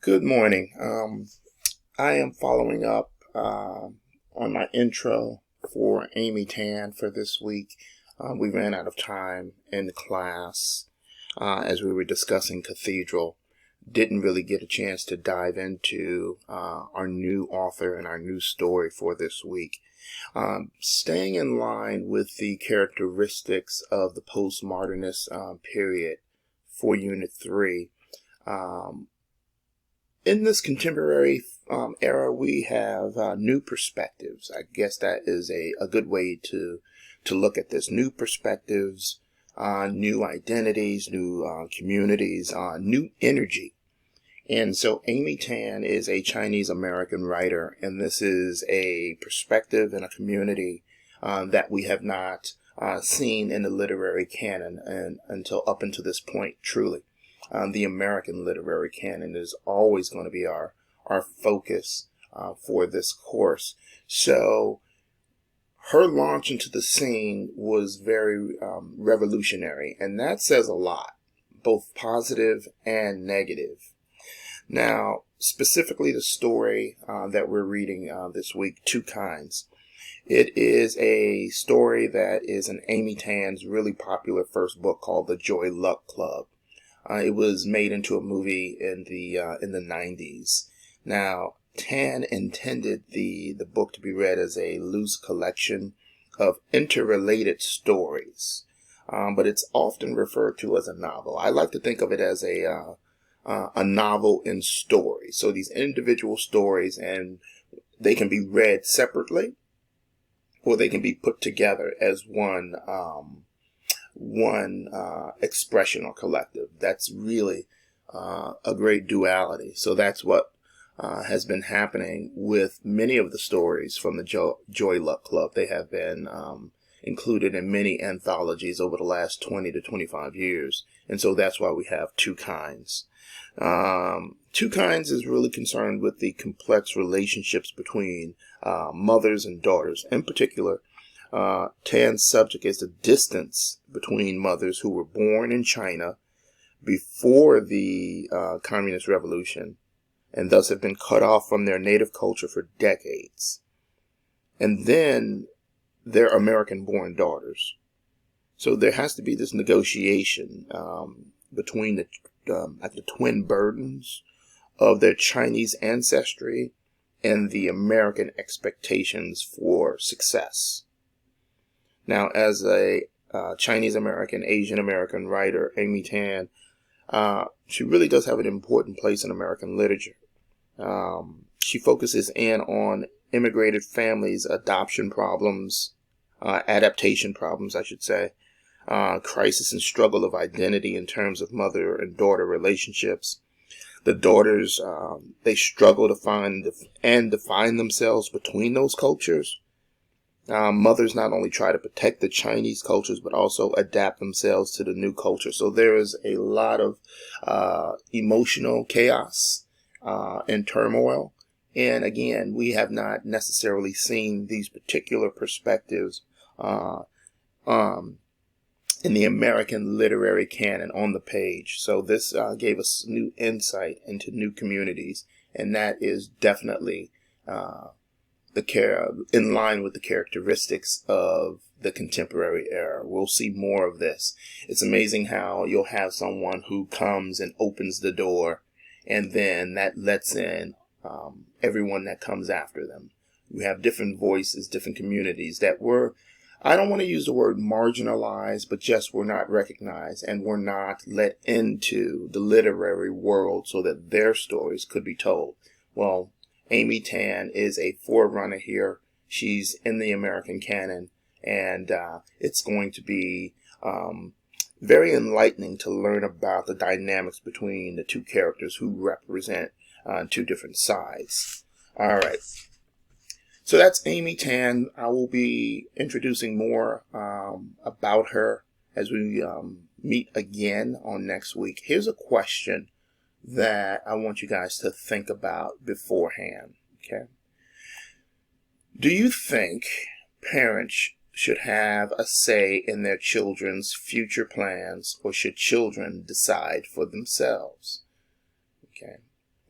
Good morning. I am following up on my intro for Amy Tan for this week. We ran out of time in class as we were discussing Cathedral. Didn't really get a chance to dive into our new author and our new story for this week. Staying in line with the characteristics of the postmodernist period for Unit 3. In this contemporary era, we have new perspectives. I guess that is a good way to look at this. New perspectives, new identities, new communities, new energy. And so Amy Tan is a Chinese American writer, and this is a perspective and a community that we have not seen in the literary canon until up until this point, truly. The American literary canon is always going to be our focus for this course. So her launch into the scene was very revolutionary, and that says a lot, both positive and negative. Now, specifically the story that we're reading this week, Two Kinds. It is a story that is in Amy Tan's really popular first book called The Joy Luck Club. It was made into a movie in the 90s. Now, Tan intended the book to be read as a loose collection of interrelated stories, but it's often referred to as a novel. I like to think of it as a novel in story. So these individual stories, and they can be read separately, or they can be put together as one expression or collective. That's really a great duality. So that's what has been happening with many of the stories from the Joy Luck Club. They have been included in many anthologies over the last 20 to 25 years. And so that's why we have Two Kinds. Two Kinds is really concerned with the complex relationships between mothers and daughters. In particular, Tan's subject is the distance between mothers who were born in China before the Communist Revolution and thus have been cut off from their native culture for decades. And then their American-born daughters. So there has to be this negotiation between the twin burdens of their Chinese ancestry and the American expectations for success. Now, as a Chinese-American, Asian-American writer, Amy Tan, she really does have an important place in American literature. She focuses in on immigrated families, adoption problems, adaptation problems, I should say, crisis and struggle of identity in terms of mother and daughter relationships. The daughters, they struggle to find and define themselves between those cultures. Mothers not only try to protect the Chinese cultures, but also adapt themselves to the new culture. So there is a lot of emotional chaos and turmoil. And again, we have not necessarily seen these particular perspectives in the American literary canon on the page. So this gave us new insight into new communities, and that is definitely in line with the characteristics of the contemporary era. We'll see more of this. It's amazing how you'll have someone who comes and opens the door, and then that lets in everyone that comes after them. We have different voices, different communities that were, I don't want to use the word marginalized, but just were not recognized and were not let into the literary world so that their stories could be told. Well, Amy Tan is a forerunner here. She's in the American canon, and it's going to be very enlightening to learn about the dynamics between the two characters who represent two different sides. All right. So that's Amy Tan. I will be introducing more about her as we meet again on next week. Here's a question that I want you guys to think about beforehand. Okay. Do you think parents should have a say in their children's future plans, or should children decide for themselves? Okay.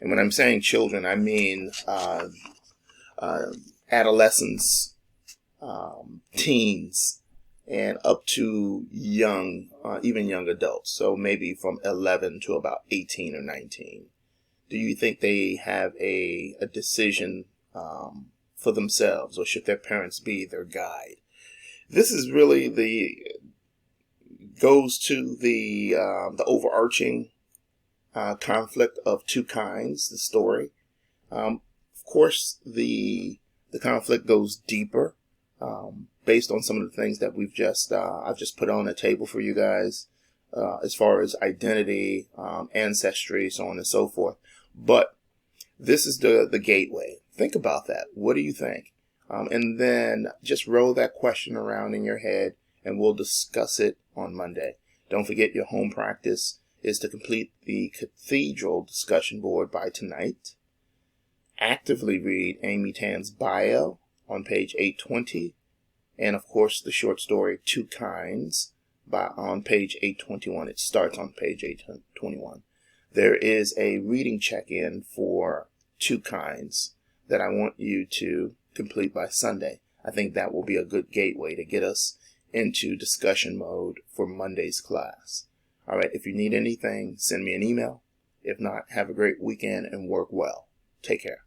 And when I'm saying children, I mean adolescents, teens, and up to young, even young adults. So maybe from 11 to about 18 or 19. Do you think they have a decision for themselves, or should their parents be their guide? This is really goes to the overarching conflict of two kinds. The story, of course, the conflict goes deeper, based on some of the things that I've just put on the table for you guys, as far as identity, ancestry, so on and so forth. But this is the gateway. Think about that. What do you think? And then just roll that question around in your head, and we'll discuss it on Monday. Don't forget, your home practice is to complete the Cathedral discussion board by tonight. Actively read Amy Tan's bio on page 820. And of course, the short story Two Kinds on page 821. It starts on page 821. There is a reading check-in for Two Kinds that I want you to complete by Sunday. I think that will be a good gateway to get us into discussion mode for Monday's class. All right, if you need anything, send me an email. If not, have a great weekend and work well. Take care.